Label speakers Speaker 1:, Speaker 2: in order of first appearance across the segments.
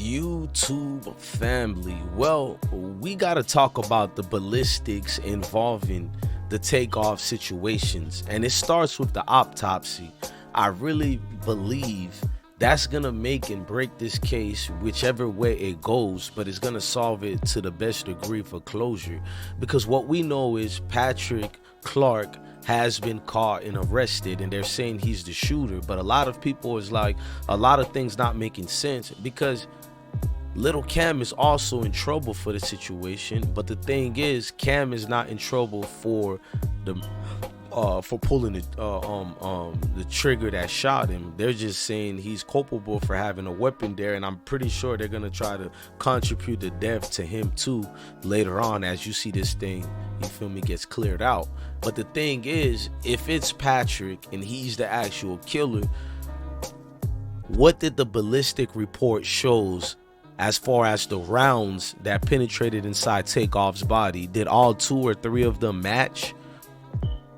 Speaker 1: YouTube family? Well, we got to talk about the ballistics involving the takeoff situations, and it starts with the autopsy. I really believe that's gonna make and break this case whichever way it goes, but it's gonna solve it to the best degree for closure, because what we know is Patrick Clark has been caught and arrested, and they're saying he's the shooter. But a lot of people is like, a lot of things not making sense, because little Cam is also in trouble for the situation. But the thing is, Cam is not in trouble the for pulling the trigger that shot him. They're just saying he's culpable for having a weapon there, and I'm pretty sure they're gonna try to contribute the death to him too later on, as you see this thing, you feel me, gets cleared out. But the thing is, if it's Patrick and he's the actual killer, what did the ballistic report shows as far as the rounds that penetrated inside Takeoff's body? Did all 2 or 3 of them match,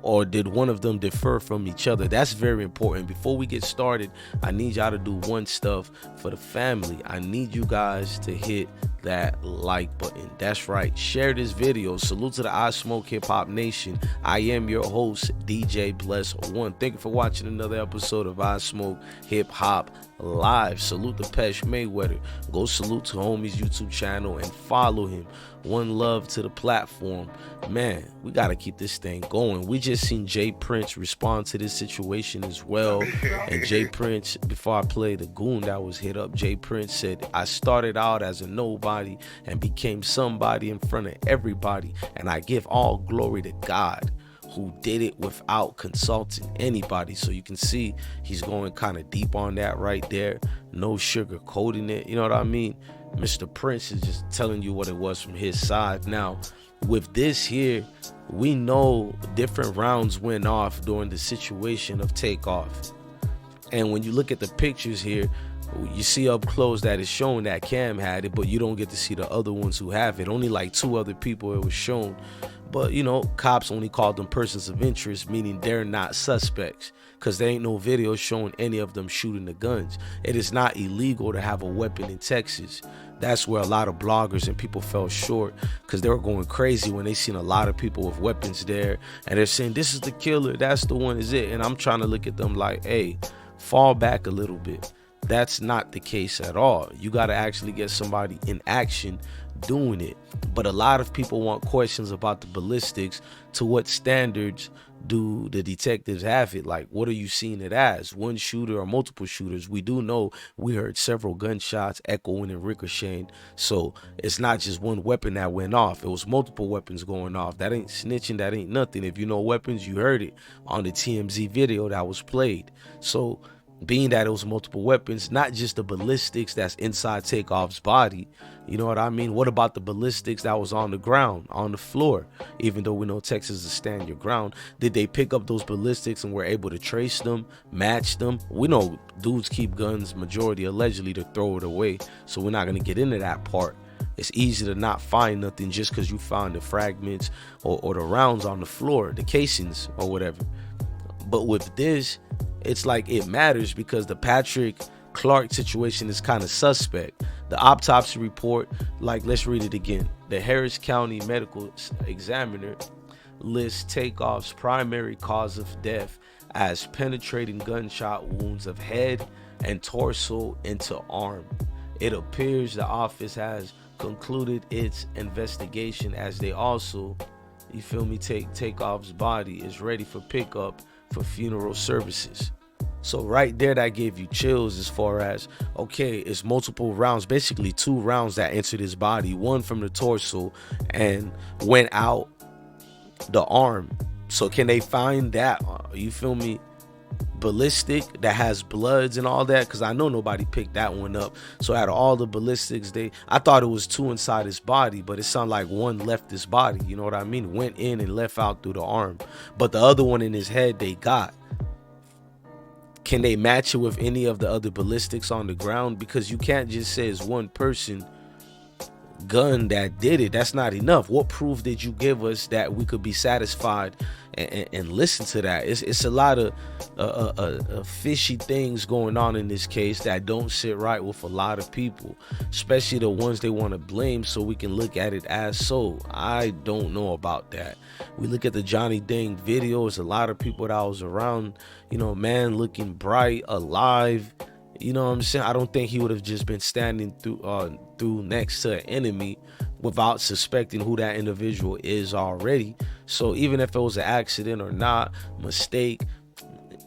Speaker 1: or did one of them differ from each other? That's very important. Before we get started, I need y'all to do one stuff for the family. I need you guys to hit that like button. That's right, share this video. Salute to the I Smoke Hip Hop Nation. I am your host, DJ Bless One. Thank you for watching another episode of I Smoke Hip Hop Live. Salute to Pesh Mayweather. Go salute to homie's YouTube channel and follow him. One love to the platform. Man, we gotta keep this thing going. We just seen Jay Prince respond to this situation as well. And Jay Prince, before I play the goon that was hit up, Jay Prince said, I started out as a nobody and became somebody in front of everybody, and I give all glory to God, who did it without consulting anybody. So you can see he's going kind of deep on that right there. No sugar coating it, you know what I mean? Mr. Prince is just telling you what it was from his side. Now, with this here, we know different rounds went off during the situation of Takeoff. And when you look at the pictures here, you see up close that it's showing that Cam had it, but you don't get to see the other ones who have it. Only like 2 other people it was shown. But, you know, cops only called them persons of interest, meaning they're not suspects, because there ain't no video showing any of them shooting the guns. It is not illegal to have a weapon in Texas. That's where a lot of bloggers and people fell short, because they were going crazy when they seen a lot of people with weapons there, and they're saying, this is the killer, that's the one, is it? And I'm trying to look at them like, hey, fall back a little bit. That's not the case at all. You got to actually get somebody in action doing it. But a lot of people want questions about the ballistics. To what standards do the detectives have it? Like, what are you seeing it as? One shooter or multiple shooters? We do know we heard several gunshots echoing and ricocheting. So it's not just one weapon that went off. It was multiple weapons going off. That ain't snitching. That ain't nothing. If you know weapons, you heard it on the TMZ video that was played. So being that it was multiple weapons, not just the ballistics that's inside Takeoff's body, you know what I mean? What about the ballistics that was on the ground, on the floor? Even though we know Texas is stand your ground, did they pick up those ballistics and were able to trace them, match them? We know dudes keep guns, majority allegedly, to throw it away, so we're not going to get into that part. It's easy to not find nothing just because you found the fragments or the rounds on the floor, the casings or whatever. But with this, it's like it matters, because the Patrick Clark situation is kind of suspect. The autopsy report, like, let's read it again. The Harris County Medical Examiner lists Takeoff's primary cause of death as penetrating gunshot wounds of head and torso into arm. It appears the office has concluded its investigation, as they also, you feel me, Takeoff's body is ready for pickup for funeral services. So right there, that gave you chills as far as, okay, it's multiple rounds, basically 2 rounds that entered his body, one from the torso and went out the arm. So can they find that, you feel me, ballistic that has bloods and all that? Because I know nobody picked that one up. So out of all the ballistics, I thought it was 2 inside his body, but it sounded like 1 left his body, you know what I mean, went in and left out through the arm. But the other one in his head they got. Can they match it with any of the other ballistics on the ground? Because you can't just say it's one person gun that did it. That's not enough. What proof did you give us that we could be satisfied and listen to that? It's a lot of fishy things going on in this case that don't sit right with a lot of people, especially the ones they want to blame, so we can look at it as so. I don't know about that. We look at the Johnny Dang video. It's a lot of people that was around, you know, man looking bright, alive. You know what I'm saying? I don't think he would have just been standing through next to an enemy without suspecting who that individual is already. So even if it was an accident or not, mistake,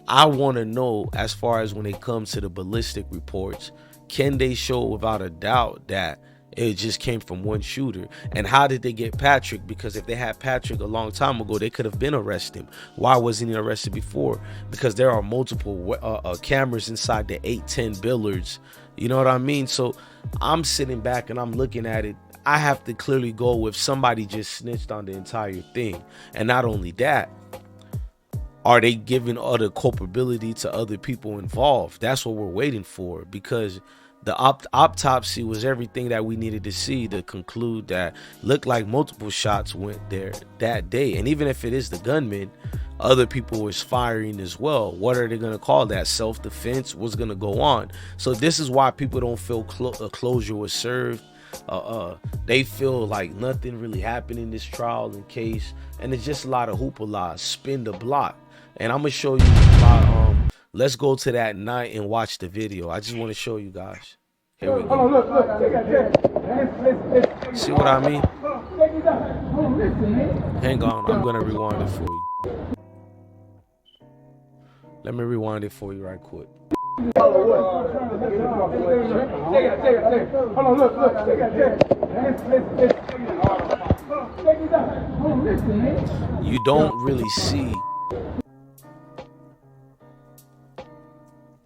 Speaker 1: I want to know, as far as when it comes to the ballistic reports, can they show without a doubt that it just came from one shooter? And how did they get Patrick? Because if they had Patrick a long time ago, they could have been arrested him. Why wasn't he arrested before? Because there are multiple cameras inside the 810 Billards. You know what I mean? So I'm sitting back and I'm looking at it. I have to clearly go with somebody just snitched on the entire thing. And not only that, are they giving other culpability to other people involved? That's what we're waiting for, because the autopsy was everything that we needed to see to conclude that looked like multiple shots went there that day. And even if it is the gunman, other people was firing as well. What are they going to call that? Self-defense? What's going to go on? So this is why people don't feel closure was served. They feel like nothing really happened in this trial and case, and it's just a lot of hoopla, spin the block. And I'm gonna show you my let's go to that night and watch the video. I just want to show you guys. Here we go. See what I mean? Hang on, I'm gonna rewind it for you. Let me rewind it for you right quick. You don't really see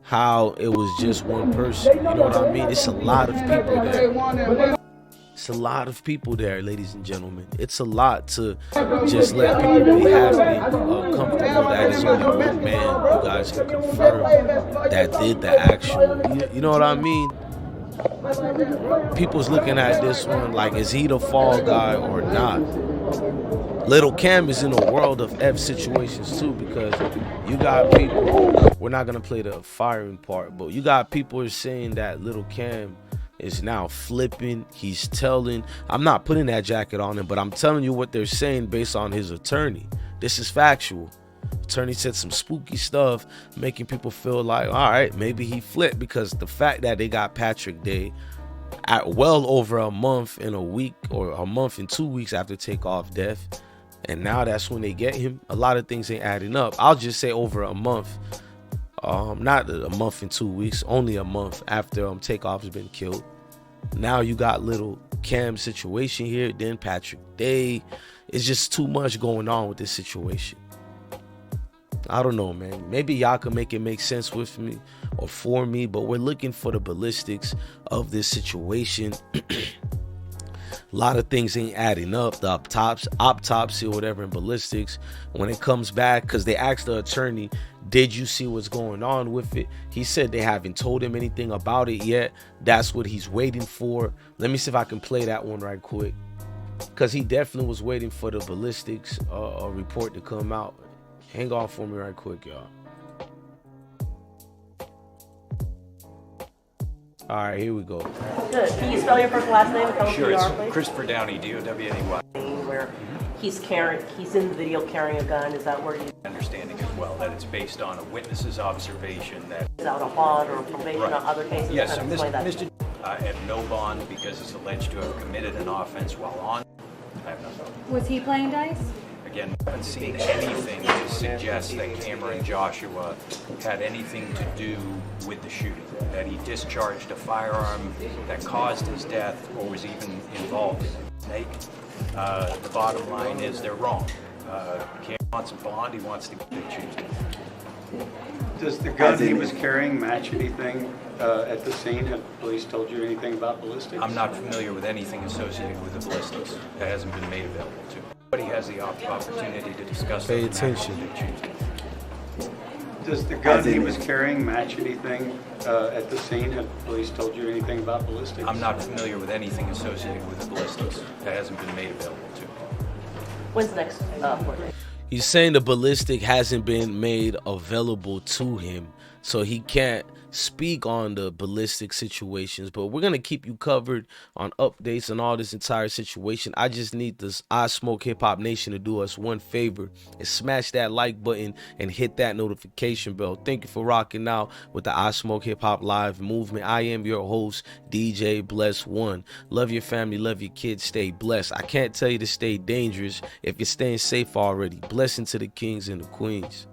Speaker 1: how it was just one person. You know what I mean? It's a lot of people there. It's a lot of people there, ladies and gentlemen. It's a lot to just let people be happy, comfortable that it's only one man. You guys can confirm that did the actual. You know what I mean? People's looking at this one like, is he the fall guy or not? Little Cam is in a world of F situations too, because you got people, we're not going to play the firing part, but you got people who are saying that Little Cam is now flipping. He's telling, I'm not putting that jacket on him, but I'm telling you what they're saying based on his attorney. This is factual. Attorney said some spooky stuff, making people feel like, all right, maybe he flipped, because the fact that they got Patrick Day at well over a month and a week, or a month and 2 weeks after Takeoff death, and now that's when they get him. A lot of things ain't adding up. I'll just say over a month, not a month and 2 weeks, only a month after Takeoff has been killed. Now you got Little Cam situation here, then Patrick Day. It's just too much going on with this situation. I don't know, man. Maybe y'all can make it make sense with me or for me, but we're looking for the ballistics of this situation. A lot of things ain't adding up. The autopsy or whatever in ballistics, when it comes back, because they asked the attorney, did you see what's going on with it? He said they haven't told him anything about it yet. That's what he's waiting for. Let me see if I can play that one right quick, because he definitely was waiting for the ballistics report to come out. Hang on for me right quick, y'all. All right, here we go.
Speaker 2: Good. Can you spell your first and last name and tell us who you are, please?
Speaker 3: Christopher Downey, D-O-W-N-E-Y.
Speaker 2: Where he's in the video carrying a gun. Is that where you
Speaker 3: Understanding as well that it's based on a witness's observation that
Speaker 2: is out on bond or probation on other cases?
Speaker 3: yes,
Speaker 2: Kind of explain that.
Speaker 3: at no bond because it's alleged to have committed an offense while on. I have nothing.
Speaker 4: Was he playing dice?
Speaker 3: Again, I haven't seen anything to suggest that Cameron Joshua had anything to do with the shooting, that he discharged a firearm that caused his death or was even involved in it. Snake, the bottom line is they're wrong. Cameron wants a bond, he wants to get Tuesday.
Speaker 5: Does the gun he was carrying match anything at the scene? Have the police told you anything about ballistics?
Speaker 3: I'm not familiar with anything associated with the ballistics. That hasn't been made available to me. But he has the opportunity to discuss.
Speaker 1: Pay attention.
Speaker 5: Does the gun he was carrying match anything at the scene? Have police told you anything about ballistics?
Speaker 3: I'm not familiar with anything associated with the ballistics. That hasn't been made available to me.
Speaker 2: When's the next court date?
Speaker 1: He's saying the ballistic hasn't been made available to him, so he can't speak on the ballistic situations. But we're gonna keep you covered on updates on all this entire situation. I just need this I Smoke Hip Hop Nation to do us one favor and smash that like button and hit that notification bell. Thank you for rocking out with the I Smoke Hip Hop Live movement. I am your host, DJ Bless One. Love your family, love your kids, stay blessed. I can't tell you to stay dangerous if you're staying safe already. Blessing to the kings and the queens.